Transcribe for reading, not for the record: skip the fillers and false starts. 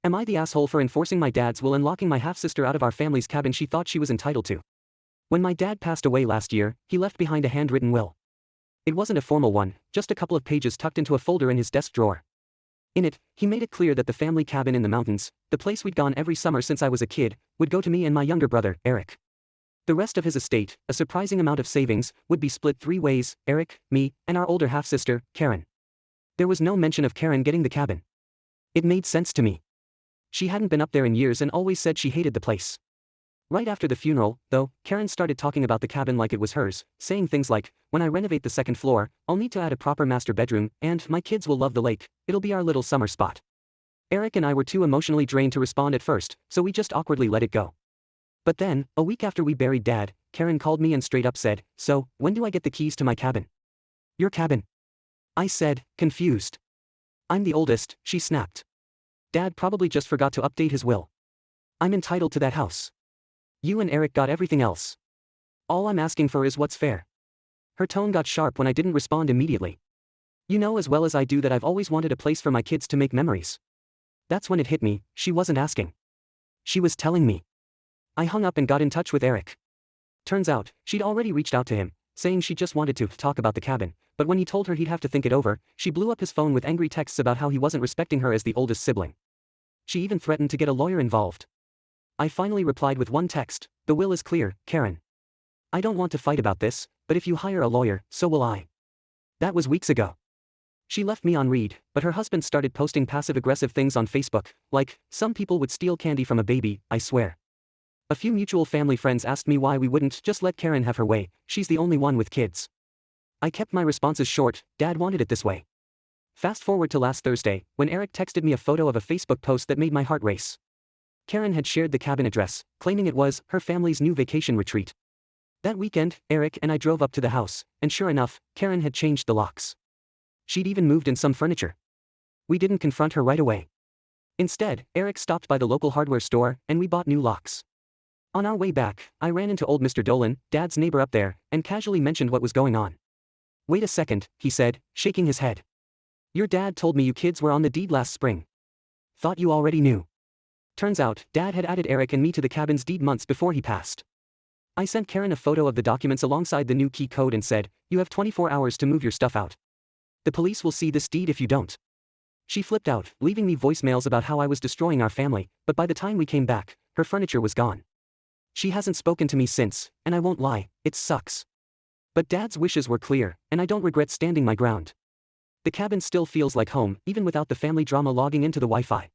Am I the asshole for enforcing my dad's will and locking my half-sister out of our family's cabin she thought she was entitled to? When my dad passed away last year, he left behind a handwritten will. It wasn't a formal one, just a couple of pages tucked into a folder in his desk drawer. In it, he made it clear that the family cabin in the mountains, the place we'd gone every summer since I was a kid, would go to me and my younger brother, Eric. The rest of his estate, a surprising amount of savings, would be split 3 ways, Eric, me, and our older half-sister, Karen. There was no mention of Karen getting the cabin. It made sense to me. She hadn't been up there in years and always said she hated the place. Right after the funeral, though, Karen started talking about the cabin like it was hers, saying things like, when I renovate the second floor, I'll need to add a proper master bedroom, and my kids will love the lake, it'll be our little summer spot. Eric and I were too emotionally drained to respond at first, so we just awkwardly let it go. But then, a week after we buried Dad, Karen called me and straight up said, so, when do I get the keys to my cabin? Your cabin? I said, confused. I'm the oldest, she snapped. Dad probably just forgot to update his will. I'm entitled to that house. You and Eric got everything else. All I'm asking for is what's fair. Her tone got sharp when I didn't respond immediately. You know as well as I do that I've always wanted a place for my kids to make memories. That's when it hit me, she wasn't asking. She was telling me. I hung up and got in touch with Eric. Turns out, she'd already reached out to him, saying she just wanted to talk about the cabin, but when he told her he'd have to think it over, she blew up his phone with angry texts about how he wasn't respecting her as the oldest sibling. She even threatened to get a lawyer involved. I finally replied with one text, the will is clear, Karen. I don't want to fight about this, but if you hire a lawyer, so will I. That was weeks ago. She left me on read, but her husband started posting passive-aggressive things on Facebook, like, some people would steal candy from a baby, I swear. A few mutual family friends asked me why we wouldn't just let Karen have her way, she's the only one with kids. I kept my responses short, Dad wanted it this way. Fast forward to last Thursday, when Eric texted me a photo of a Facebook post that made my heart race. Karen had shared the cabin address, claiming it was her family's new vacation retreat. That weekend, Eric and I drove up to the house, and sure enough, Karen had changed the locks. She'd even moved in some furniture. We didn't confront her right away. Instead, Eric stopped by the local hardware store, and we bought new locks. On our way back, I ran into old Mr. Dolan, Dad's neighbor up there, and casually mentioned what was going on. Wait a second, he said, shaking his head. Your dad told me you kids were on the deed last spring. Thought you already knew. Turns out, Dad had added Eric and me to the cabin's deed months before he passed. I sent Karen a photo of the documents alongside the new key code and said, you have 24 hours to move your stuff out. The police will see this deed if you don't. She flipped out, leaving me voicemails about how I was destroying our family, but by the time we came back, her furniture was gone. She hasn't spoken to me since, and I won't lie, it sucks. But Dad's wishes were clear, and I don't regret standing my ground. The cabin still feels like home, even without the family drama logging into the Wi-Fi.